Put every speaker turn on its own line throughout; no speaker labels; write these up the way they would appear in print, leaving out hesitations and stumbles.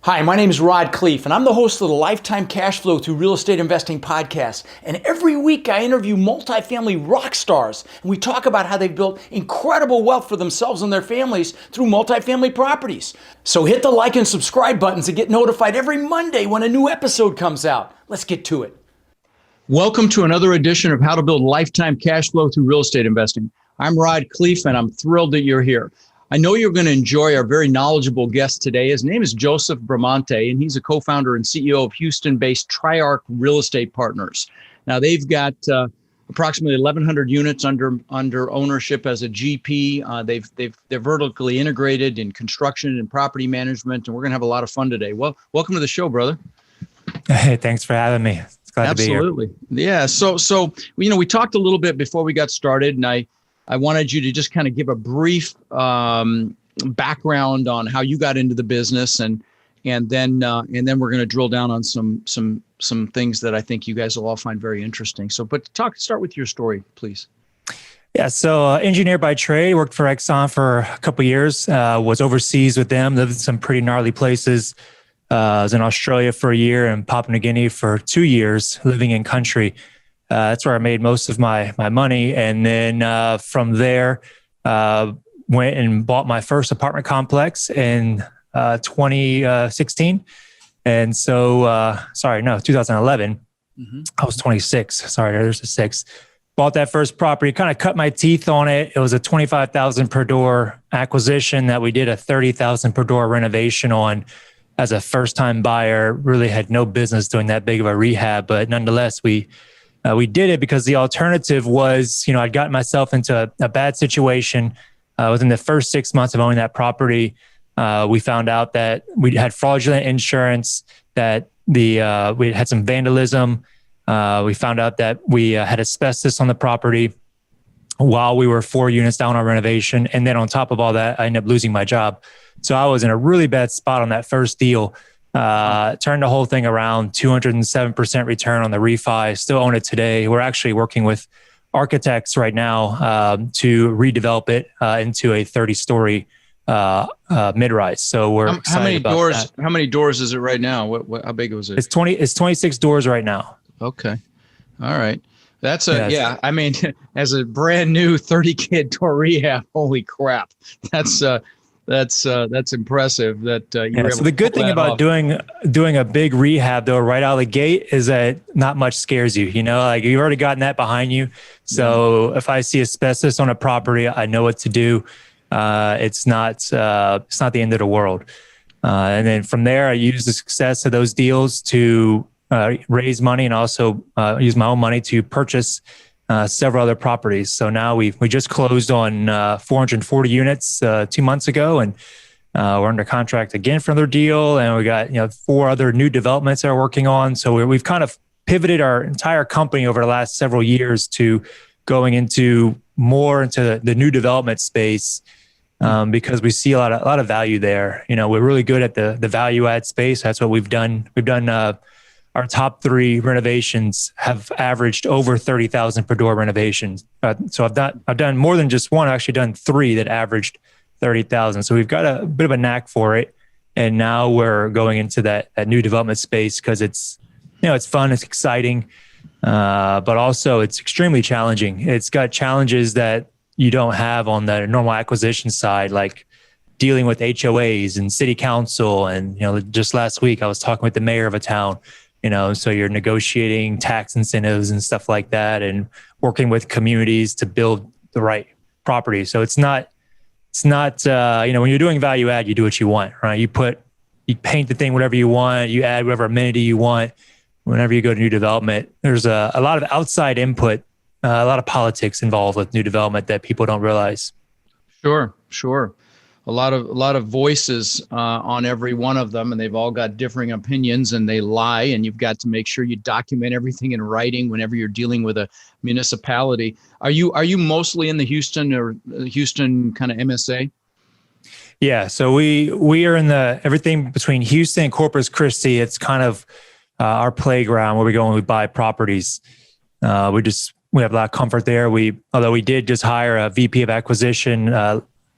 Hi, my name is Khleif, and I'm the host of the Lifetime Cash Flow Through Real Estate Investing podcast. And every week I interview multifamily rock stars, and we talk about how they've built incredible wealth for themselves and their families through multifamily properties. So hit the like and subscribe buttons to get notified every Monday when a new episode comes out. Let's get to it. Welcome to another edition of How to Build Lifetime Cash Flow Through Real Estate Investing. I'm Khleif, and I'm thrilled that you're here. I know you're going to enjoy our very knowledgeable guest today. His name is Joseph Bramante, and he's a co-founder and CEO of Houston-based Triarch Real Estate Partners. Now, they've got approximately 1,100 units under ownership as a GP. They're vertically integrated in construction and property management, and we're going to have a lot of fun today. Well, welcome to the show, brother.
Hey, thanks for having me. It's glad to be here.
Absolutely. Yeah. So we talked a little bit before we got started, and I wanted you to just kind of give a brief background on how you got into the business, and then we're going to drill down on some things that I think you guys will all find very interesting. So, but start with your story, please.
Yeah. So, engineer by trade, worked for Exxon for a couple of years. Was overseas with them, lived in some pretty gnarly places. Was in Australia for a year and Papua New Guinea for 2 years, living in country. That's where I made most of my money. And then from there, went and bought my first apartment complex in 2016. And so, 2011. Mm-hmm. I was 26. Sorry, there's a 6. Bought that first property, kind of cut my teeth on it. It was a $25,000 per door acquisition that we did a $30,000 per door renovation on. As a first-time buyer, really had no business doing that big of a rehab, but nonetheless, we did it because the alternative was, I'd gotten myself into a bad situation. Within the first 6 months of owning that property, we found out that we had fraudulent insurance, that we had some vandalism. We found out that we had asbestos on the property while we were 4 units down on renovation. And then on top of all that, I ended up losing my job. So I was in a really bad spot on that first deal. Turned the whole thing around, 207% return on the refi. Still own it today. We're actually working with architects right now to redevelop it into a 30-story mid-rise. So we're excited about that.
How many doors is it right now? How big was it?
It's 26 doors right now.
Okay, all right. That's I mean, as a brand new 30-kid door rehab, holy crap! That's impressive that you were able
so the good thing about doing a big rehab though right out of the gate is that not much scares you. Like you've already gotten that behind you. So if I see asbestos on a property, I know what to do. It's not the end of the world. And then from there, I use the success of those deals to raise money and also use my own money to purchase several other properties. So now we just closed on 440 units 2 months ago, and we're under contract again for another deal. And we got 4 other new developments that we're working on. So we've kind of pivoted our entire company over the last several years to going more into the new development space because we see a lot of value there. We're really good at the value add space. That's what we've done. We've done. Our top 3 renovations have averaged over 30,000 per door renovations. So I've done more than just one. I've actually done 3 that averaged 30,000. So we've got a bit of a knack for it. And now we're going into that new development space because it's fun, it's exciting, but also it's extremely challenging. It's got challenges that you don't have on the normal acquisition side, like dealing with HOAs and city council. And, just last week I was talking with the mayor of a town. So you're negotiating tax incentives and stuff like that and working with communities to build the right property. So it's not, when you're doing value add, you do what you want, right? You paint the thing whatever you want, you add whatever amenity you want. Whenever you go to new development, there's a lot of outside input, a lot of politics involved with new development that people don't realize.
Sure. A lot of voices on every one of them, and they've all got differing opinions, and they lie. And you've got to make sure you document everything in writing whenever you're dealing with a municipality. Are you mostly in the Houston kind of MSA?
Yeah, so we are in everything between Houston and Corpus Cristie. It's kind of our playground where we go and we buy properties. We have a lot of comfort there. Although we did just hire a VP of acquisition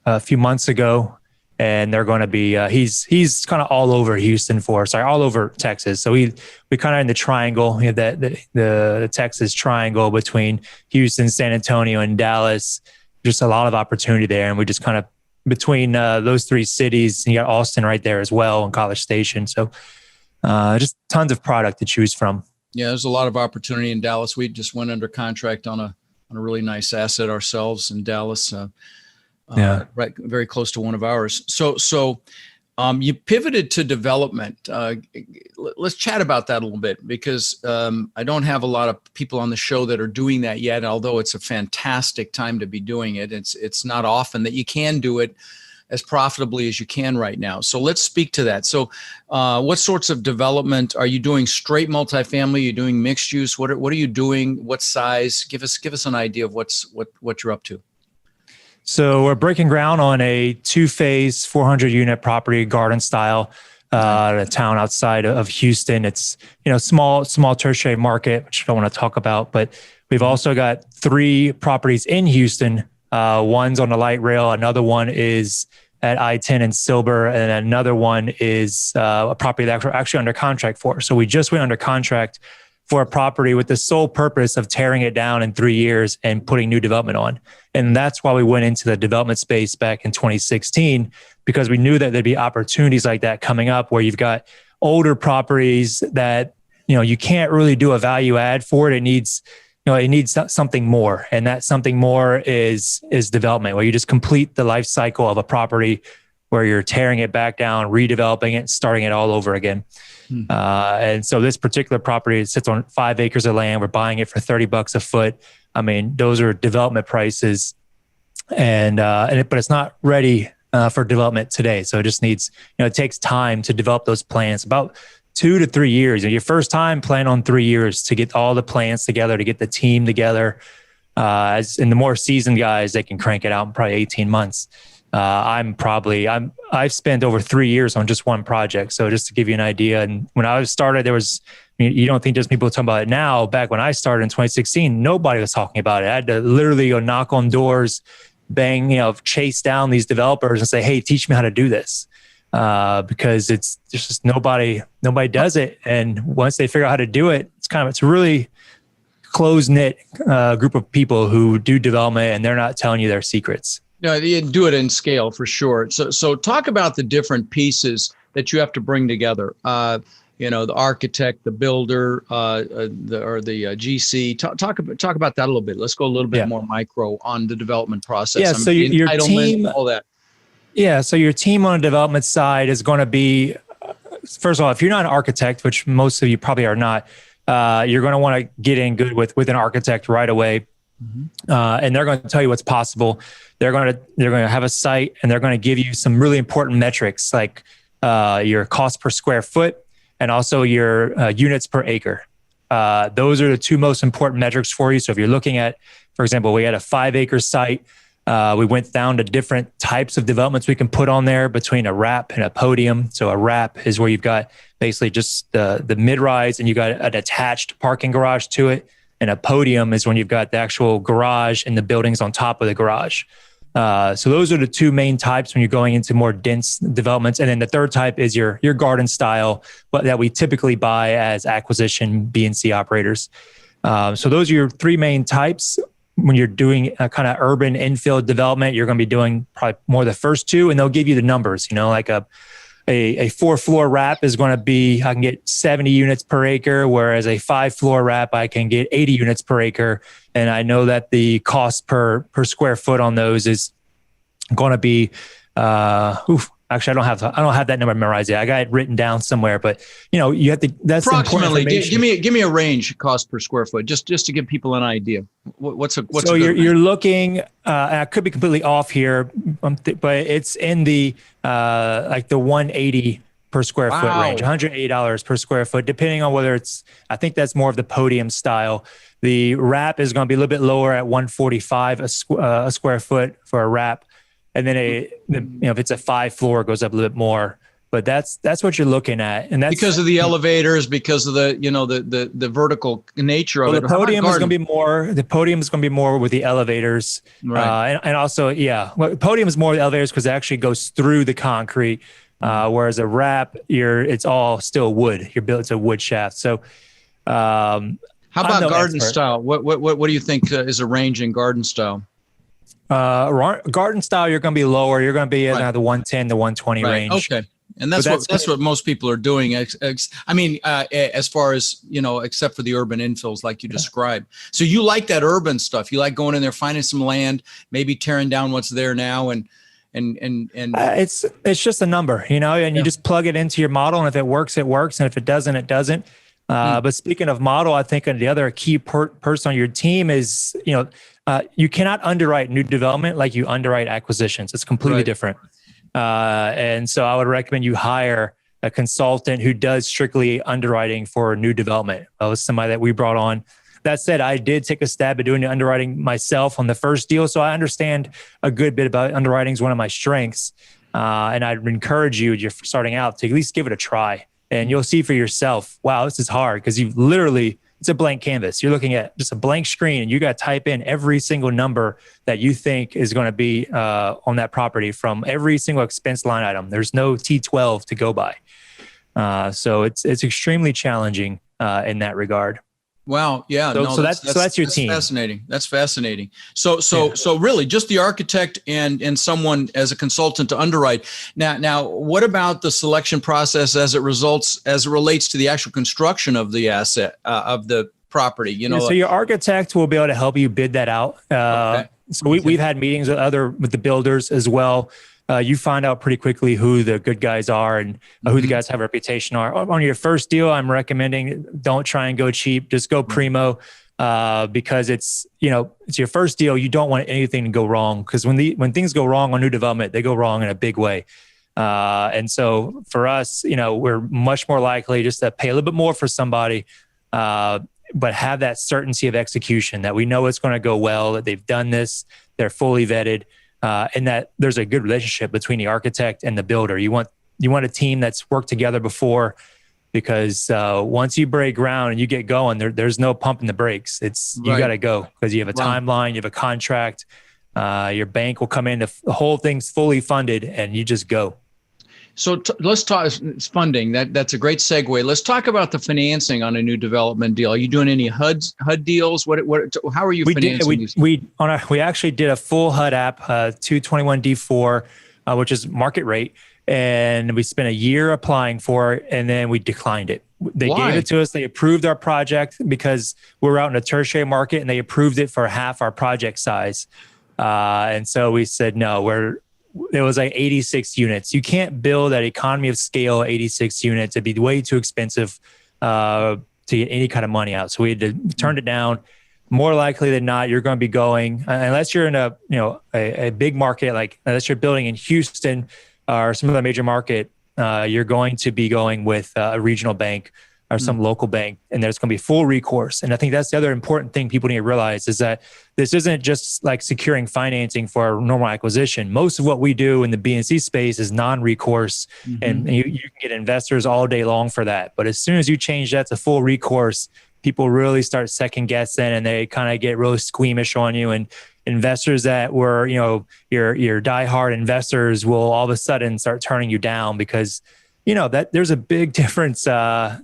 a few months ago, and they're going to be he's kind of all over Houston all over Texas. So we kind of in the triangle, the Texas triangle between Houston, San Antonio, and Dallas. Just a lot of opportunity there, and we just kind of between those three cities. And you got Austin right there as well, and College Station. So just tons of product to choose from.
Yeah, there's a lot of opportunity in Dallas. We just went under contract on a really nice asset ourselves in Dallas. Right, very close to one of ours. So you pivoted to development. Let's chat about that a little bit, because I don't have a lot of people on the show that are doing that yet. Although it's a fantastic time to be doing it, it's not often that you can do it as profitably as you can right now. So let's speak to that. So what sorts of development are you doing? Straight multifamily? Are you doing mixed use? What are you doing? What size? Give us an idea of what you're up to.
So we're breaking ground on a 2-phase, 400-unit property, garden style, a town outside of Houston. It's small tertiary market, which I don't want to talk about, but we've also got 3 properties in Houston. One's on the light rail, another one is at I-10 and Silver, and another one is a property that we're actually under contract for. So we just went under contract for a property with the sole purpose of tearing it down in 3 years and putting new development on. And that's why we went into the development space back in 2016, because we knew that there'd be opportunities like that coming up where you've got older properties that, you can't really do a value add for it. It needs something more. And that something more is development, where you just complete the life cycle of a property where you're tearing it back down, redeveloping it, starting it all over again. And so this particular property sits on 5 acres of land. We're buying it for $30 a foot. I mean, those are development prices, but it's not ready for development today. So it just needs, it takes time to develop those plans. About 2 to 3 years. Your first time, plan on 3 years to get all the plans together, to get the team together. And the more seasoned guys, they can crank it out in probably 18 months. I've spent over 3 years on just one project. So just to give you an idea, and when I started, you don't think there's people talking about it now. Back when I started in 2016, nobody was talking about it. I had to literally go knock on doors, bang, chase down these developers and say, hey, teach me how to do this. Because there's just nobody does it. And once they figure out how to do it, it's a really close knit group of people who do development, and they're not telling you their secrets.
No, you do it in scale for sure. So talk about the different pieces that you have to bring together. The architect, the builder, the GC. Talk about that a little bit. Let's go a little bit more micro on the development process.
Yeah. So your team,
all that.
Yeah. So your team on the development side is going to be, first of all, if you're not an architect, which most of you probably are not, you're going to want to get in good with an architect right away. And they're going to tell you what's possible. They're going to have a site, and they're going to give you some really important metrics like your cost per square foot and also your units per acre. Those are the 2 most important metrics for you. So if you're looking at, for example, we had a 5-acre site. We went down to different types of developments we can put on there between a wrap and a podium. So a wrap is where you've got basically just the mid-rise, and you got an attached parking garage to it. And a podium is when you've got the actual garage and the buildings on top of the garage. So those are the 2 main types when you're going into more dense developments. And then the third type is your garden style, but that we typically buy as acquisition B&C operators. So those are your 3 main types. When you're doing a kind of urban infill development, you're going to be doing probably more the first 2, and they'll give you the numbers, like a 4-floor wrap is going to be, I can get 70 units per acre, whereas a 5-floor wrap, I can get 80 units per acre. And I know that the cost per square foot on those is going to be, actually, I don't have that number memorized yet. I got it written down somewhere, but you have to, that's
approximately. Give me a range cost per square foot, just to give people an idea. What's
so you're looking, and I could be completely off here, but it's in the like the 180 per square foot range, $180 per square foot, depending on whether I think that's more of the podium style. The wrap is going to be a little bit lower at 145 a square foot for a wrap. And then if it's a 5-floor, it goes up a little bit more. But that's what you're looking at, and that's
because of the elevators, because of the vertical nature of
well,
it.
the podium is going to be more. The podium is going to be more with the elevators,
right?
And also, well, podium is more with elevators because it actually goes through the concrete. Whereas a wrap, it's all still wood. It's a wood shaft. So,
how about garden style? What do you think is a range in garden style?
Garden style, you're going to be lower. You're going to be in the 110 to 120 range.
Okay. And that's what most people are doing. I mean, as far as, except for the urban infills like you described. So you like that urban stuff. You like going in there, finding some land, maybe tearing down what's there now. And
it's just a number, and you just plug it into your model. And if it works, it works. And if it doesn't, it doesn't. But speaking of model, I think the other key person on your team is, you cannot underwrite new development like you underwrite acquisitions. It's completely different. And so I would recommend you hire a consultant who does strictly underwriting for new development. That was somebody that we brought on. That said, I did take a stab at doing the underwriting myself on the first deal. So I understand a good bit about underwriting is one of my strengths. And I'd encourage you, if you're starting out, to at least give it a try. And you'll see for yourself, wow, this is hard because it's a blank canvas. You're looking at just a blank screen and you got to type in every single number that you think is going to be on that property from every single expense line item. There's no T12 to go by. So it's extremely challenging in that regard.
Wow. Yeah.
So that's your team.
Fascinating. That's fascinating. So really just the architect and someone as a consultant to underwrite. Now, what about the selection process as it relates to the actual construction of the asset, of the property,
So your architect will be able to help you bid that out.
Okay.
So we've had meetings with the builders as well. You find out pretty quickly who the good guys are and who the guys have a reputation are. On your first deal, I'm recommending don't try and go cheap. Just go primo because it's your first deal. You don't want anything to go wrong because when things go wrong on new development, they go wrong in a big way. And so for us, we're much more likely just to pay a little bit more for somebody, but have that certainty of execution that we know it's going to go well, that they've done this, they're fully vetted. And that there's a good relationship between the architect and the builder. You want a team that's worked together before, because once you break ground and you get going, there's no pumping the brakes. You got to go because you have a timeline, you have a contract. Your bank will come in, the whole thing's fully funded, and you just go.
So let's talk funding. That's a great segue. Let's talk about the financing on a new development deal. Are you doing any HUD deals? How are you financing these?
We actually did a full HUD app, 221D4, which is market rate, and we spent a year applying for it, and then we declined it. They gave it to us. They approved our project because we're out in a tertiary market, and they approved it for half our project size. And so we said no. It was like 86 units. You can't build at economy of scale 86 units. It'd be way too expensive to get any kind of money out. So we had to turn it down. More likely than not, you're going to be going, unless you're in a big market, like unless you're building in Houston or some other major market, you're going to be going with a regional bank or some local bank, and there's going to be full recourse. And I think that's the other important thing people need to realize is that this isn't just like securing financing for a normal acquisition. Most of what we do in the B&C space is non-recourse, and you can get investors all day long for that. But as soon as you change that to full recourse, people really start second guessing, and they kind of get really squeamish on you. And investors that were, your diehard investors will all of a sudden start turning you down because that there's a big difference,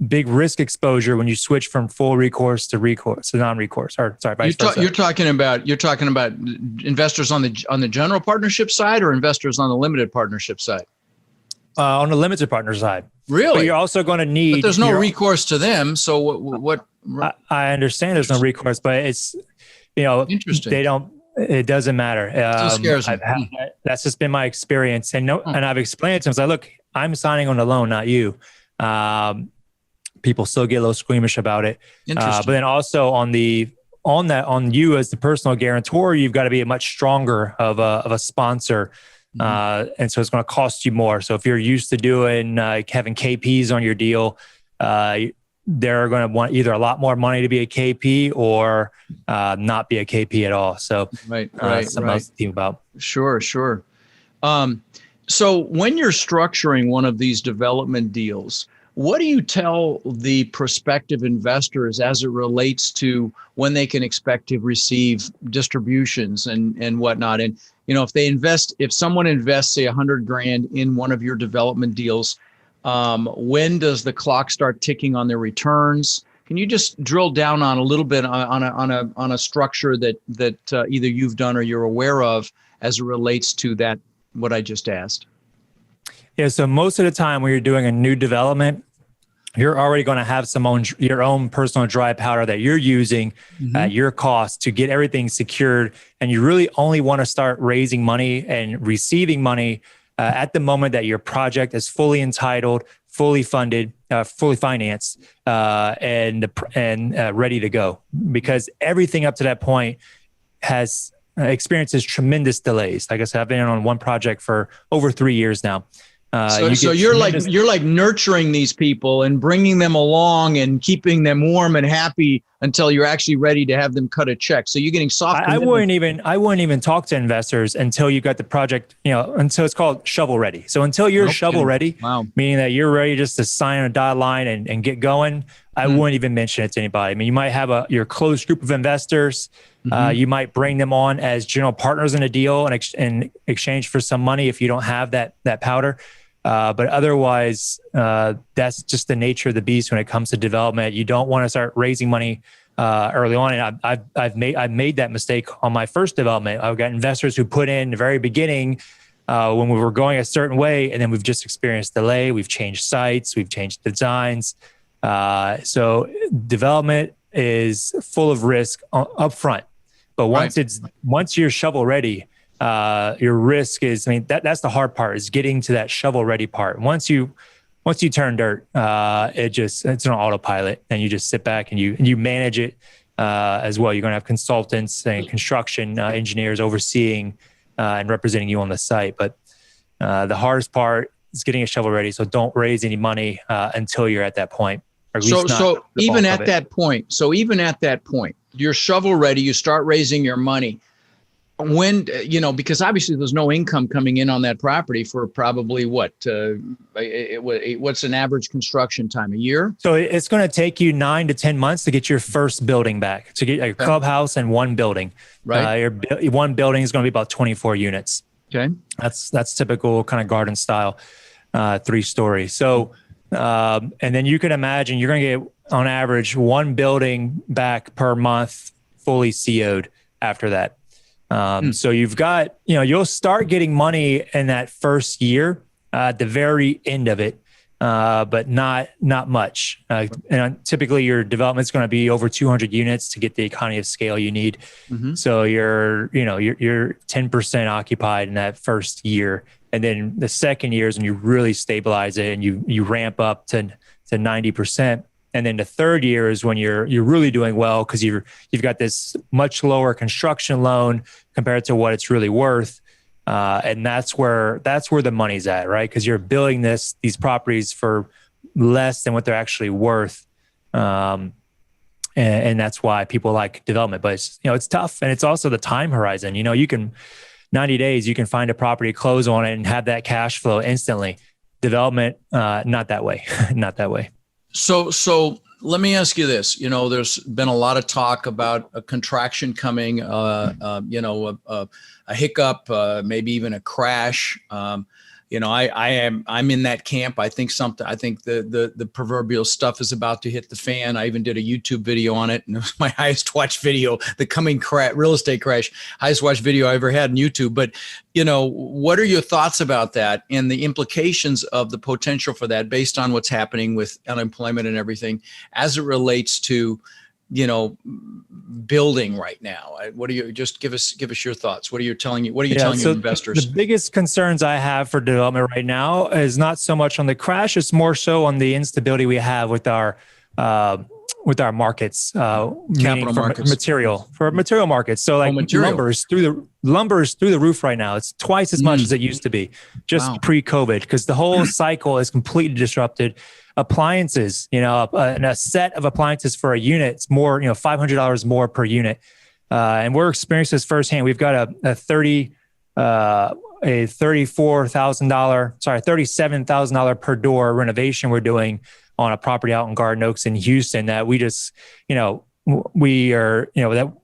big risk exposure when you switch from full recourse to non-recourse, or sorry, vice versa. You're talking about
investors on the general partnership side or investors on the limited partnership side?
On the limited partner side.
Really?
But you're also going to need.
But there's no recourse to them. So what?
I understand there's no recourse, but it's
interesting.
They don't. It doesn't matter. That's just been my experience, and I've explained it to them. So look, I'm signing on the loan, not you. People still get a little squeamish about it. But then also on you as the personal guarantor, you've got to be a much stronger of a sponsor. And so it's going to cost you more. So if you're used to doing having KPs on your deal, they're going to want either a lot more money to be a KP or not be a KP at all. So something else to think about.
Sure. So when you're structuring one of these development deals, what do you tell the prospective investors as it relates to when they can expect to receive distributions and whatnot? And, if someone invests, say, 100 grand in one of your development deals, when does the clock start ticking on their returns? Can you just drill down on a little bit on a structure that either you've done or you're aware of as it relates to that, what I just asked?
Yeah. So most of the time when you're doing a new development, you're already going to have your own personal dry powder that you're using at your cost to get everything secured. And you really only want to start raising money and receiving money at the moment that your project is fully entitled, fully funded, fully financed, and ready to go. Because everything up to that point has experiences tremendous delays. Like I said, I've been on one project for over 3 years now.
So you're like nurturing these people and bringing them along and keeping them warm and happy until you're actually ready to have them cut a check. So you're getting soft.
I wouldn't even talk to investors until you got the project, until it's called shovel ready. So until you're shovel ready, meaning that you're ready just to sign a dotted line and get going, I wouldn't even mention it to anybody. I mean, you might have your close group of investors. You might bring them on as general partners in a deal in exchange for some money if you don't have that powder. But otherwise, that's just the nature of the beast when it comes to development. You don't want to start raising money early on. And I've made that mistake on my first development. I've got investors who put in the very beginning when we were going a certain way, and then we've just experienced delay. We've changed sites, we've changed designs. So development is full of risk up front. But once you're shovel ready, your risk is, that's the hard part, is getting to that shovel ready part. Once you turn dirt, it's an autopilot, and you just sit back and you manage it as well. You're going to have consultants and construction engineers overseeing and representing you on the site. But the hardest part is getting a shovel ready. So don't raise any money until you're at that point.
So even at that point, you're shovel ready, you start raising your money. When, because obviously there's no income coming in on that property for probably what's an average construction time, a year?
So it's going to take you 9 to 10 months to get your first building back, to get a clubhouse and one building.
Right.
Your one building is going to be about 24 units.
Okay.
That's typical kind of garden style, 3-story. So, and then you can imagine you're going to get on average one building back per month, fully CO'd after that. So you've got, you'll start getting money in that first year, at the very end of it, but not much. And typically your development's going to be over 200 units to get the economy of scale you need. So you're 10% occupied in that first year. And then the second year is when you really stabilize it and you ramp up to 90%. And then the third year is when you're really doing well, because you've got this much lower construction loan compared to what it's really worth, and that's where the money's at, right? Because you're building these properties for less than what they're actually worth, and that's why people like development. But it's tough, and it's also the time horizon. You can 90 days you can find a property, close on it, and have that cash flow instantly. Development, not that way, not that way.
So let me ask you this. There's been a lot of talk about a contraction coming, a hiccup, maybe even a crash. I'm in that camp. I think the proverbial stuff is about to hit the fan. I even did a YouTube video on it, and it was my highest watched video, the coming real estate crash, highest watched video I ever had on YouTube. But, what are your thoughts about that and the implications of the potential for that based on what's happening with unemployment and everything as it relates to, building right now? What do you, just give us your thoughts? What are you telling your investors?
The biggest concerns I have for development right now is not so much on the crash. It's more so on the instability we have with our markets,
capital markets,
material markets. So like lumber is through the roof right now. It's twice as much as it used to be just pre-COVID, because the whole cycle is completely disrupted. Appliances, and a set of appliances for a unit, it's more, $500 more per unit. And we're experiencing this firsthand. We've got a 30 a $37,000 per door renovation we're doing on a property out in Garden Oaks in Houston that we just, that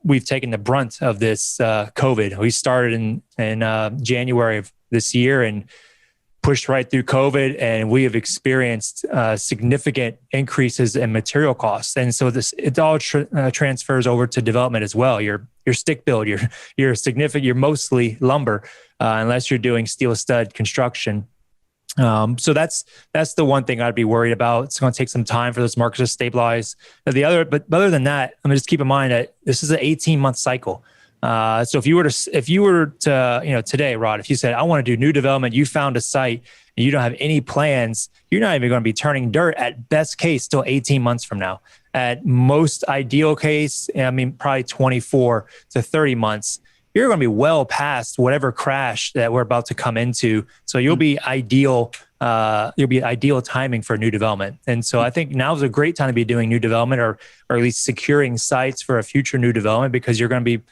we've taken the brunt of this COVID. We started in January of this year and pushed right through COVID, and we have experienced significant increases in material costs. And so it all transfers over to development as well. Your stick build, you're mostly lumber, unless you're doing steel stud construction. So that's the one thing I'd be worried about. It's going to take some time for those markets to stabilize. But other than that, I'm just keep in mind that this is an 18-month cycle. So if you were to, today, Rod, if you said, I want to do new development, you found a site and you don't have any plans, you're not even going to be turning dirt at best case till 18 months from now. At most ideal case, probably 24 to 30 months, you're going to be well past whatever crash that we're about to come into. So you'll be ideal timing for new development. And so I think now is a great time to be doing new development or at least securing sites for a future new development, because you're going to be,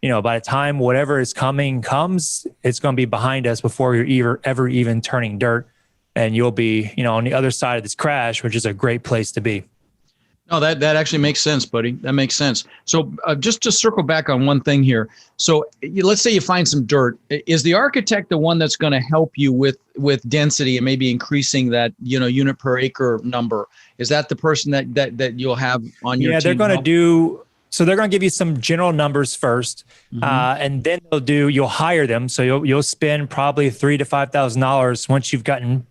by the time whatever is comes, it's going to be behind us before you're ever even turning dirt. And you'll be, on the other side of this crash, which is a great place to be.
No, that actually makes sense, buddy. That makes sense. So just to circle back on one thing here. So let's say you find some dirt. Is the architect the one that's going to help you with density and maybe increasing that, unit per acre number? Is that the person that you'll have on your team?
Yeah, they're going to do... So they're going to give you some general numbers first, and then you'll hire them. So you'll spend probably $3,000 to $5,000 once you've gotten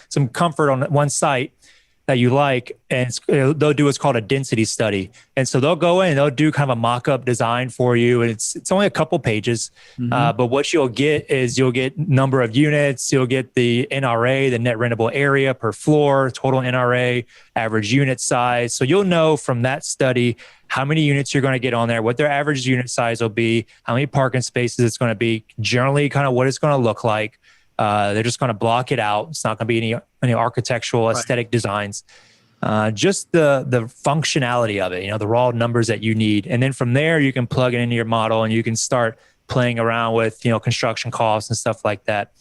some comfort on one site that you like, and they'll do what's called a density study. And so they'll go in and they'll do kind of a mock-up design for you. And it's only a couple pages, but what you'll get is you'll get number of units, you'll get the NRA, the net rentable area per floor, total NRA, average unit size. So you'll know from that study how many units you're going to get on there, what their average unit size will be, how many parking spaces it's going to be, generally kind of what it's going to look like. They're just going to block it out. It's not going to be any architectural aesthetic designs. Just the functionality of it, the raw numbers that you need. And then from there, you can plug it into your model and you can start playing around with, construction costs and stuff like that.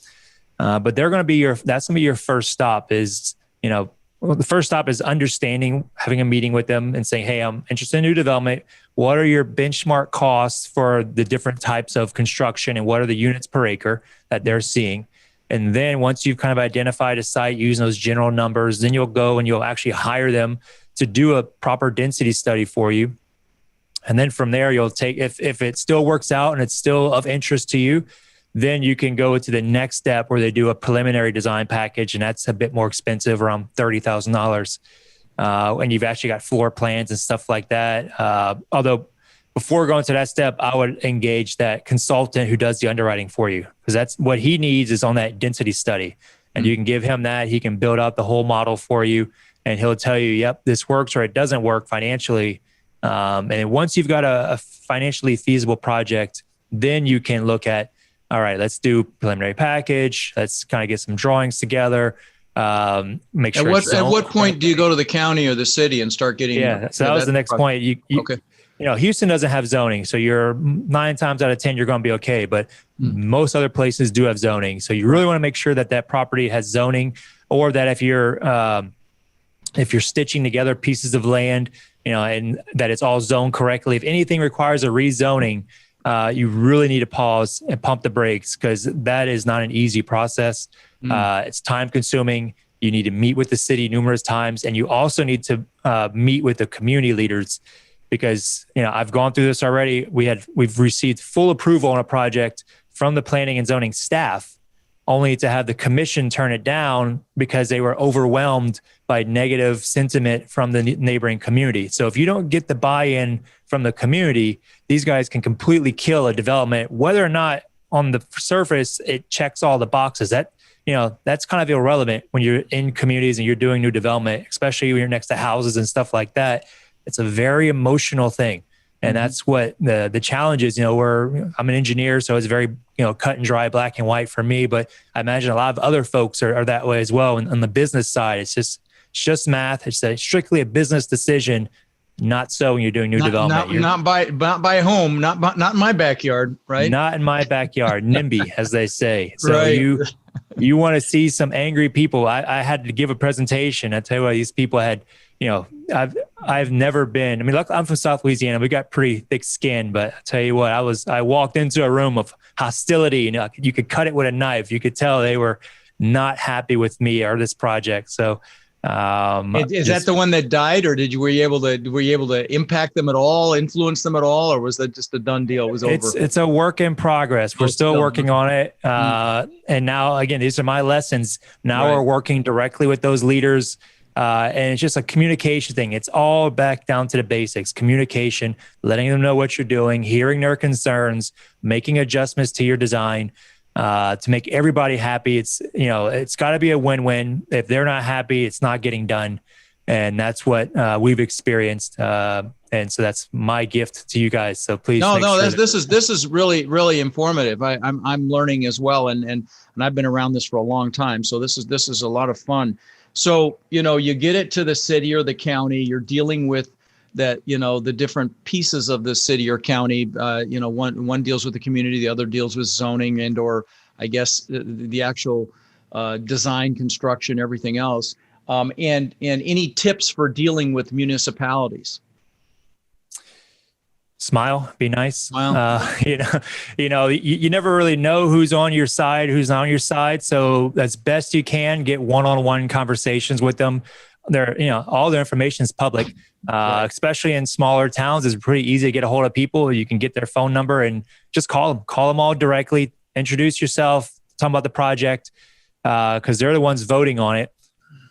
But that's going to be your first stop is, the first stop is understanding, having a meeting with them and saying, hey, I'm interested in new development. What are your benchmark costs for the different types of construction and what are the units per acre that they're seeing? And then once you've kind of identified a site using those general numbers, then you'll go and you'll actually hire them to do a proper density study for you. And then from there, you'll take, if it still works out and it's still of interest to you, then you can go to the next step where they do a preliminary design package. And that's a bit more expensive, around $30,000. And you've actually got floor plans and stuff like that. Although before going to that step, I would engage that consultant who does the underwriting for you, because that's what he needs is on that density study. And you can give him that. He can build out the whole model for you and he'll tell you, yep, this works or it doesn't work financially. And then once you've got a financially feasible project, then you can look at, all right, let's do preliminary package. Let's kind of get some drawings together. Make sure.
At what point do you go to the county or the city and start getting?
Yeah, so that was the next point. Okay. Houston doesn't have zoning, so you're 9 times out of 10 you're going to be okay. But most other places do have zoning, so you really want to make sure that property has zoning, or that if you're stitching together pieces of land, and that it's all zoned correctly. If anything requires a rezoning, you really need to pause and pump the brakes, because that is not an easy process. It's time consuming. You need to meet with the city numerous times, and you also need to meet with the community leaders, because I've gone through this already. We've received full approval on a project from the planning and zoning staff, only to have the commission turn it down because they were overwhelmed by negative sentiment from the neighboring community. So if you don't get the buy-in from the community, these guys can completely kill a development, whether or not on the surface it checks all the boxes. That's kind of irrelevant when you're in communities and you're doing new development, especially when you're next to houses and stuff like that. It's a very emotional thing. And that's what the challenge is. I'm an engineer, so it's very, cut and dry, black and white for me. But I imagine a lot of other folks are that way as well. And on the business side, it's just math. It's strictly a business decision. Not so when you're doing new development.
Not by home, not in my backyard, right?
Not in my backyard, NIMBY, as they say. So
right.
you want to see some angry people. I had to give a presentation. I tell you what, these people had, I've never been. I mean, look, I'm from South Louisiana. We got pretty thick skin, but I tell you what, I walked into a room of hostility. You could cut it with a knife. You could tell they were not happy with me or this project. So.
Is that the one that died, or were you able to impact them at all, influence them at all, or was that just a done deal? It was over.
It's a work in progress. We're still working on it. And now, again, these are my lessons. Now we're working directly with those leaders. And it's just a communication thing. It's all back down to the basics, communication, letting them know what you're doing, hearing their concerns, making adjustments to your design. To make everybody happy. It's got to be a win-win. If they're not happy, it's not getting done. And that's what we've experienced. And so that's my gift to you guys. So please.
This is really, really informative. I'm learning as well. And I've been around this for a long time. So this is a lot of fun. So, you get it to the city or the county, you're dealing with that, the different pieces of the city or county, one deals with the community, the other deals with zoning and, or I guess the actual design, construction, everything else. And any tips for dealing with municipalities?
Smile, be nice.
Smile.
You never really know who's on your side, who's not on your side. So as best you can, get one-on-one conversations with them. All their information is public, especially in smaller towns. It's pretty easy to get a hold of people. You can get their phone number and just call them all directly, introduce yourself, talk about the project, because they're the ones voting on it.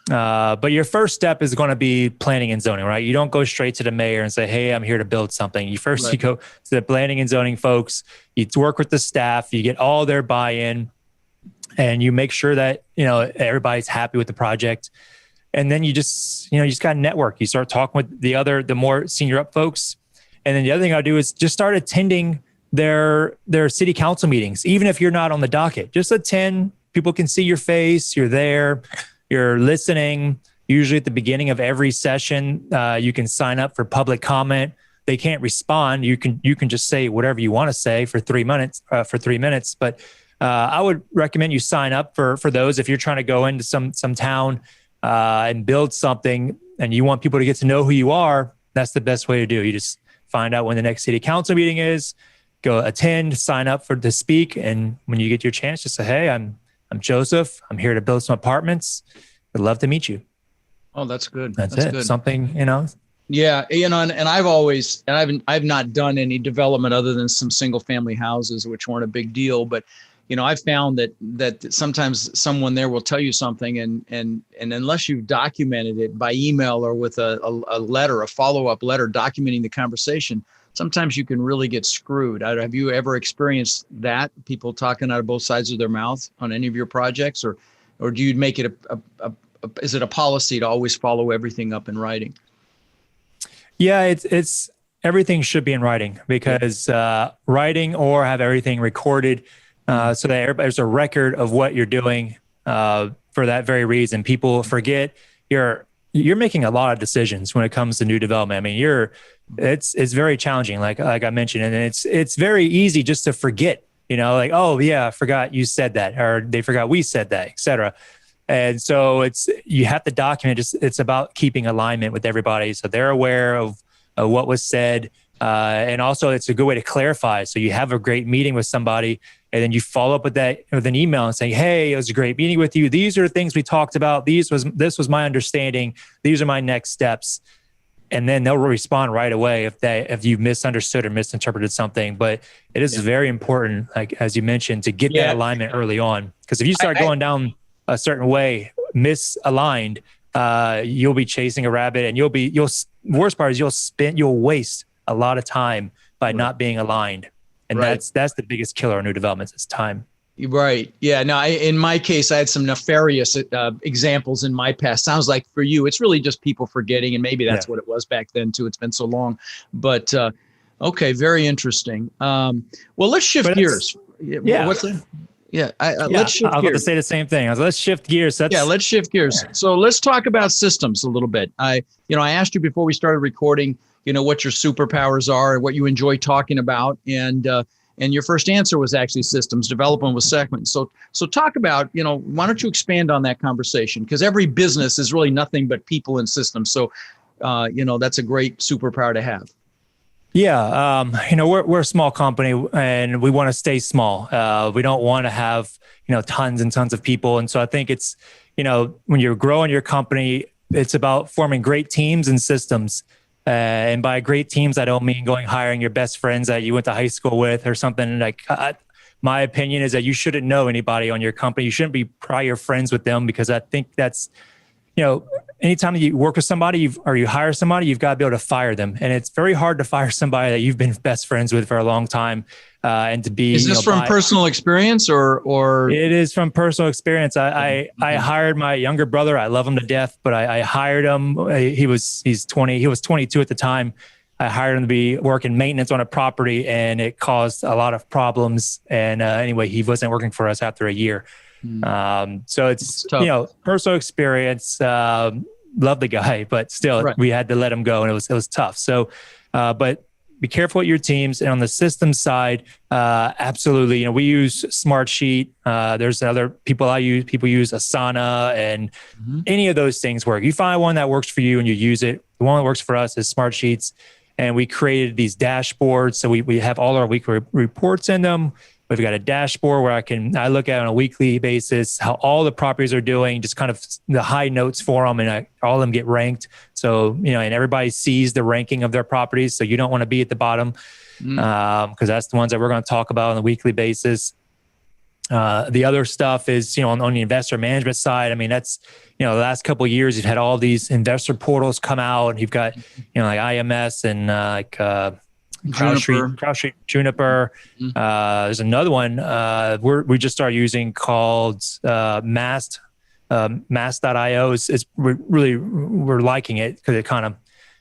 But your first step is going to be planning and zoning, right? You don't go straight to the mayor and say, hey, I'm here to build something. You go to the planning and zoning folks, you work with the staff, you get all their buy-in, and you make sure that, everybody's happy with the project. And then you just got to network. You start talking with the more senior up folks. And then the other thing I do is just start attending their city council meetings, even if you're not on the docket. Just attend. People can see your face. You're there. You're listening. Usually at the beginning of every session, you can sign up for public comment. They can't respond. You can just say whatever you want to say for 3 minutes. But I would recommend you sign up for those if you're trying to go into some town and build something, and you want people to get to know who you are. That's the best way to do. You just find out when the next city council meeting is, go attend, sign up to speak, and when you get your chance, just say, "Hey, I'm Joseph. I'm here to build some apartments. I'd love to meet you."
Oh, that's good.
That's it. Good. Something,
Yeah, and I've not done any development other than some single family houses, which weren't a big deal, but I've found that sometimes someone there will tell you something, and unless you've documented it by email or with a letter, a follow-up letter documenting the conversation, sometimes you can really get screwed. Have you ever experienced that? People talking out of both sides of their mouth on any of your projects, or do you make it is it a policy to always follow everything up in writing?
Yeah, it's everything should be in writing, because writing or have everything recorded. So that there's a record of what you're doing for that very reason. People forget you're making a lot of decisions when it comes to new development. I mean, it's very challenging, like I mentioned, and it's very easy just to forget. Oh yeah, I forgot you said that, or they forgot we said that, etc. And so you have to document. It's about keeping alignment with everybody, so they're aware of what was said. And also it's a good way to clarify. So you have a great meeting with somebody, and then you follow up with an email and say, "Hey, it was a great meeting with you. These are the things we talked about. This was my understanding. These are my next steps." And then they'll respond right away if you misunderstood or misinterpreted something. But it is very important, like as you mentioned, to get that alignment early on. Because if you start going down a certain way, misaligned, you'll be chasing a rabbit, and worst part is you'll waste a lot of time by not being aligned. And that's the biggest killer in new developments is time.
Right. Yeah. No, in my case, I had some nefarious examples in my past. Sounds like for you, it's really just people forgetting, and maybe that's what it was back then too. It's been so long, but okay. Very interesting. Well, let's shift gears.
Yeah.
What's that? Yeah.
Yeah,
Let's shift
I was about to
gears.
say the same thing. Let's shift gears.
Let's shift gears. So let's talk about systems a little bit. I asked you before we started recording, what your superpowers are and what you enjoy talking about. And your first answer was actually systems. Development was second. So talk about, why don't you expand on that conversation? Because every business is really nothing but people and systems. So, that's a great superpower to have.
Yeah, we're a small company and we want to stay small. We don't want to have, tons and tons of people. And so I think it's, when you're growing your company, it's about forming great teams and systems. And by great teams, I don't mean hiring your best friends that you went to high school with or something. Like my opinion is that you shouldn't know anybody on your company. You shouldn't be prior friends with them, because I think that's, anytime you work with somebody or you hire somebody, you've got to be able to fire them. And it's very hard to fire somebody that you've been best friends with for a long time. And to be,
is this from personal experience or?
It is from personal experience. I hired my younger brother. I love him to death, but I hired him. He was 22 at the time. I hired him to be working maintenance on a property, and it caused a lot of problems. And anyway, he wasn't working for us after a year. So it's personal experience. Love the guy, but still we had to let him go, and it was tough. So, but be careful with your teams. And on the system side, absolutely. We use Smartsheet. There's other people people use Asana, and any of those things work. You find one that works for you and you use it. The one that works for us is Smartsheets. And we created these dashboards. So we have all our weekly reports in them. We've got a dashboard where I look at on a weekly basis how all the properties are doing, just kind of the high notes for them, and all of them get ranked. So, and everybody sees the ranking of their properties. So you don't want to be at the bottom, because that's the ones that we're going to talk about on a weekly basis. The other stuff is, on the investor management side. I mean, that's, the last couple of years, you've had all these investor portals come out, and you've got, like IMS and CrowdStreet, Juniper. There's another one we just started using called Mast. Mast.io we're liking it because it kind of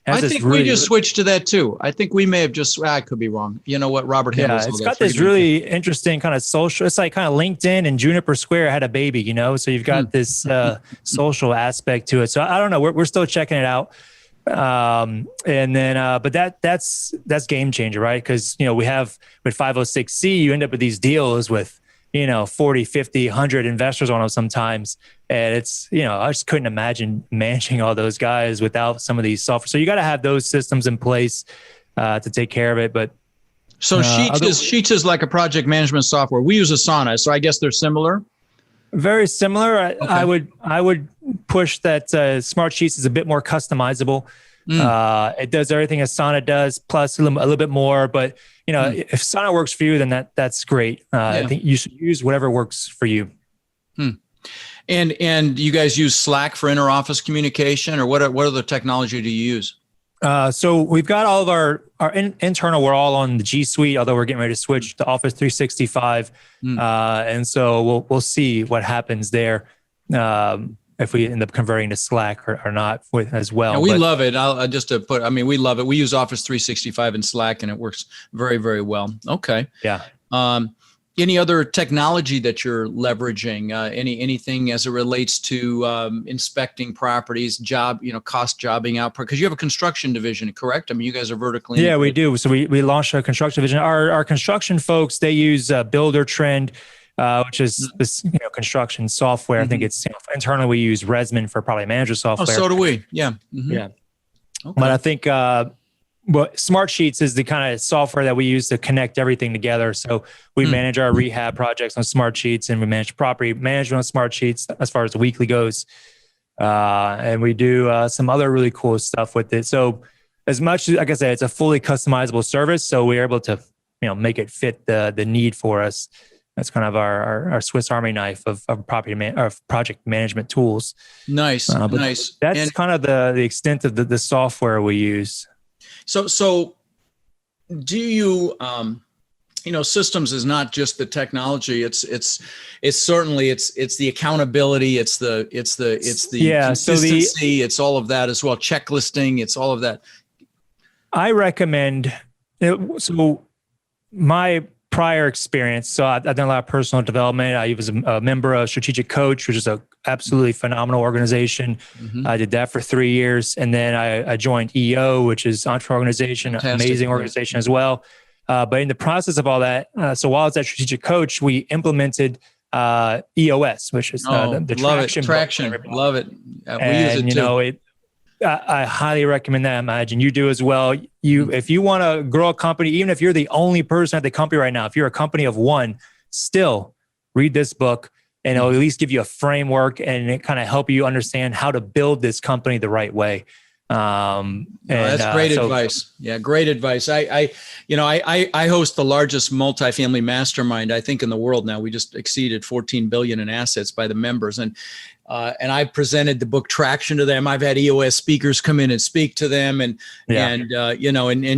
has
we just switched to that too. I think we may have I could be wrong. You know what? Robert handles
it's got this really interesting kind of social. It's like kind of LinkedIn and Juniper Square had a baby, so you've got this social aspect to it. So I don't know. We're still checking it out. And then, but that's game changer, right? Because, we have with 506C, you end up with these deals with, 40, 50, 100 investors on them sometimes. And it's, I just couldn't imagine managing all those guys without some of these software. So you got to have those systems in place, to take care of it. But
so Sheets is like a project management software. We use Asana. So I guess they're similar.
Very similar. Okay. I would push that Smartsheets is a bit more customizable. It does everything Asana does, plus a little bit more. But if Asana works for you, then that's great. I think you should use whatever works for you.
And you guys use Slack for inter-office communication, or what other technology do you use?
So we've got all of our internal, we're all on the G Suite, although we're getting ready to switch to Office 365. And so we'll see what happens there. If we end up converting to Slack or not as well.
We love it. We love it. We use Office 365 and Slack, and it works very, very well. Okay.
Yeah.
Any other technology that you're leveraging? Anything as it relates to inspecting properties, cost jobbing out? Because you have a construction division, correct? I mean, you guys are vertically integrated.
Yeah, we do. So we launched a construction division. Our construction folks, they use Builder Trend, which is this construction software. I think it's internally we use Resman for property manager software.
Oh, so do we. Yeah.
Yeah. Okay. But I think Smartsheets is the kind of software that we use to connect everything together. So we manage our rehab projects on Smartsheets, and we manage property management on Smartsheets as far as the weekly goes. And we do some other really cool stuff with it. So as much as, like I said, it's a fully customizable service. So we're able to, make it fit the need for us. That's kind of our Swiss Army knife of project management tools.
Nice.
That's kind of the extent of the software we use.
So do you, systems is not just the technology. It's certainly it's the accountability. It's the consistency. It's all of that as well. Checklisting. It's all of that.
I recommend. So my prior experience. So I've done a lot of personal development. I was a member of Strategic Coach, which is a absolutely phenomenal organization.
Mm-hmm.
I did that for 3 years. And then I joined EO, which is Entrepreneur Organization,
Fantastic.
amazing organization as well. But in the process of all that, so while I was at Strategic Coach, we implemented EOS, which is the traction.
Traction. Love it. We
and,
use it too.
I highly recommend that. I imagine you do as well. If you want to grow a company, even if you're the only person at the company right now, if you're a company of one, still read this book, and it'll at least give you a framework and it kind of help you understand how to build this company the right way.
That's great advice. Yeah, great advice. I host the largest multifamily mastermind, I think, in the world now. We just exceeded 14 billion in assets by the members. And I presented the book Traction to them. I've had EOS speakers come in and speak to them. And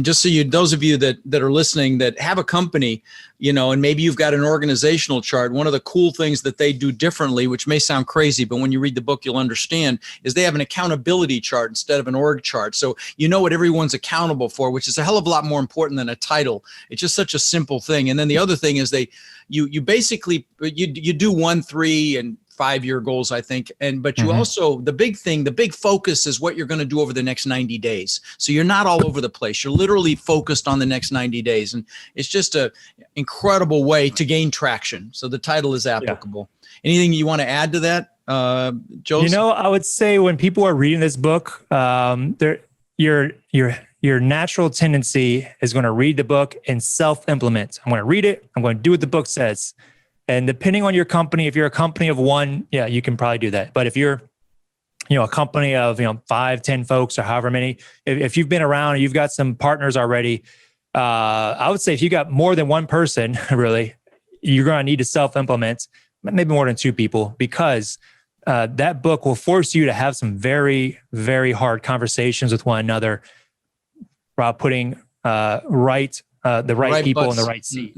just so those of you that are listening that have a company, and maybe you've got an organizational chart, one of the cool things that they do differently, which may sound crazy, but when you read the book, you'll understand, is they have an accountability chart instead of an org chart. So you know what everyone's accountable for, which is a hell of a lot more important than a title. It's just such a simple thing. And then the other thing is you basically do 1, 3, and 5-year goals, I think. But you also, the big focus is what you're going to do over the next 90 days. So you're not all over the place. You're literally focused on the next 90 days. And it's just an incredible way to gain traction. So the title is applicable. Yeah. Anything you want to add to that, Joseph?
I would say when people are reading this book, your natural tendency is going to read the book and self-implement. I'm going to read it. I'm going to do what the book says. And depending on your company, if you're a company of one, you can probably do that. But if you're, a company of, 5, 10 folks or however many, if you've been around and you've got some partners already, I would say if you got more than one person, really, you're going to need to self-implement, maybe more than 2 people, because that book will force you to have some very, very hard conversations with one another about putting the right people
butts
in the right seat,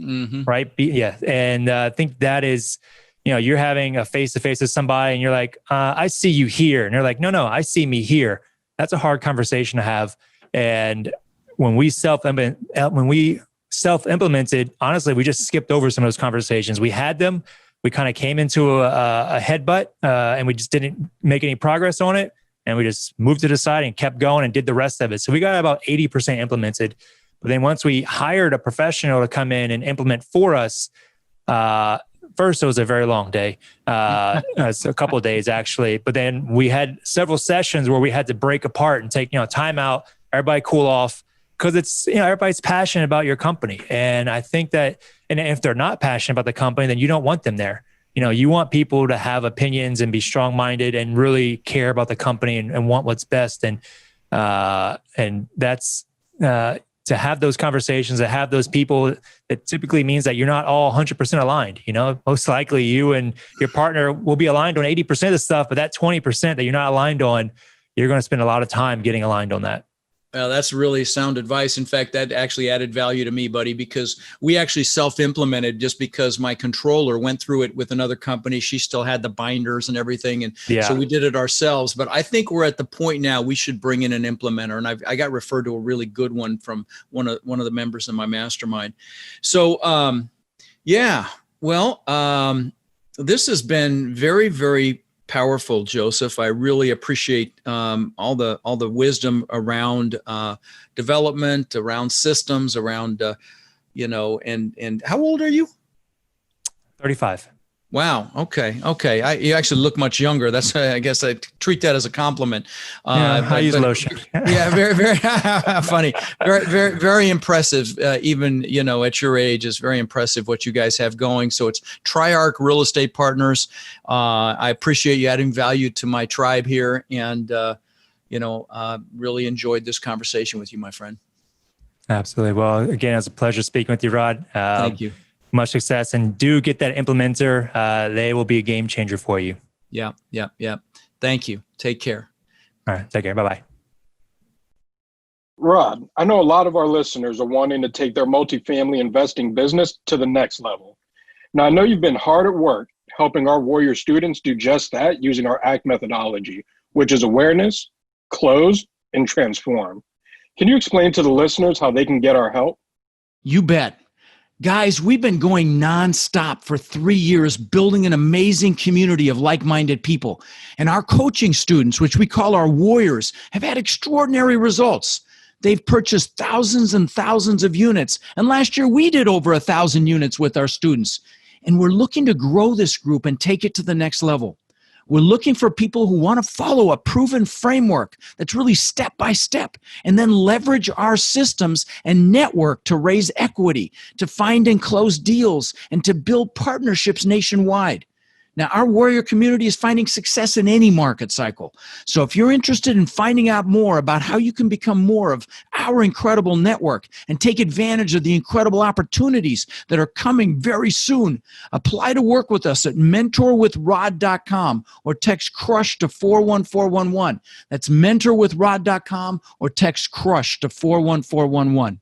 right? Yeah. And I think that is, you're having a face-to-face with somebody and you're like, I see you here. And they're like, no, I see me here. That's a hard conversation to have. And when we self-implemented, honestly, we just skipped over some of those conversations. We had them, we kind of came into a headbutt and we just didn't make any progress on it. And we just moved to the side and kept going and did the rest of it. So we got about 80% implemented. But then once we hired a professional to come in and implement for us, first it was a very long day. It's a couple of days actually. But then we had several sessions where we had to break apart and take, time out, everybody cool off, because it's, everybody's passionate about your company. And I think that, and if they're not passionate about the company, then you don't want them there. You want people to have opinions and be strong-minded and really care about the company and want what's best. And that's, to have those conversations, to have those people, it typically means that you're not all 100% aligned. Most likely you and your partner will be aligned on 80% of the stuff, but that 20% that you're not aligned on, you're going to spend a lot of time getting aligned on that.
Well, that's really sound advice. In fact, that actually added value to me, buddy, because we actually self-implemented just because my controller went through it with another company. She still had the binders and everything. And so we did it ourselves. But I think we're at the point now we should bring in an implementer. And I got referred to a really good one from one of the members in my mastermind. So, this has been very, very powerful, Joseph. I really appreciate all the wisdom around development, around systems, around and how old are you?
35.
Wow. Okay. You actually look much younger. That's, I guess I treat that as a compliment.
I use lotion.
Yeah. Very, very funny. Very, very, very impressive. Even, at your age, is very impressive what you guys have going. So it's Triarch Real Estate Partners. I appreciate you adding value to my tribe here, and, really enjoyed this conversation with you, my friend.
Absolutely. Well, again, it was a pleasure speaking with you, Rod.
Thank you.
Much success, and do get that implementer. They will be a game changer for you.
Yeah. Thank you. Take care.
All right. Take care. Bye-bye.
Rod, I know a lot of our listeners are wanting to take their multifamily investing business to the next level. Now, I know you've been hard at work helping our Warrior students do just that using our ACT methodology, which is awareness, close, and transform. Can you explain to the listeners how they can get our help?
You bet.
Guys, we've been going nonstop for 3 years, building an amazing community of like-minded people. And our coaching students, which we call our warriors, have had extraordinary results. They've purchased thousands and thousands of units. And last year, we did over 1,000 units with our students. And we're looking to grow this group and take it to the next level. We're looking for people who want to follow a proven framework that's really step by step, and then leverage our systems and network to raise equity, to find and close deals, and to build partnerships nationwide. Now, our warrior community is finding success in any market cycle. So if you're interested in finding out more about how you can become more of our incredible network and take advantage of the incredible opportunities that are coming very soon, apply to work with us at mentorwithrod.com or text CRUSH to 41411. That's mentorwithrod.com or text CRUSH to 41411.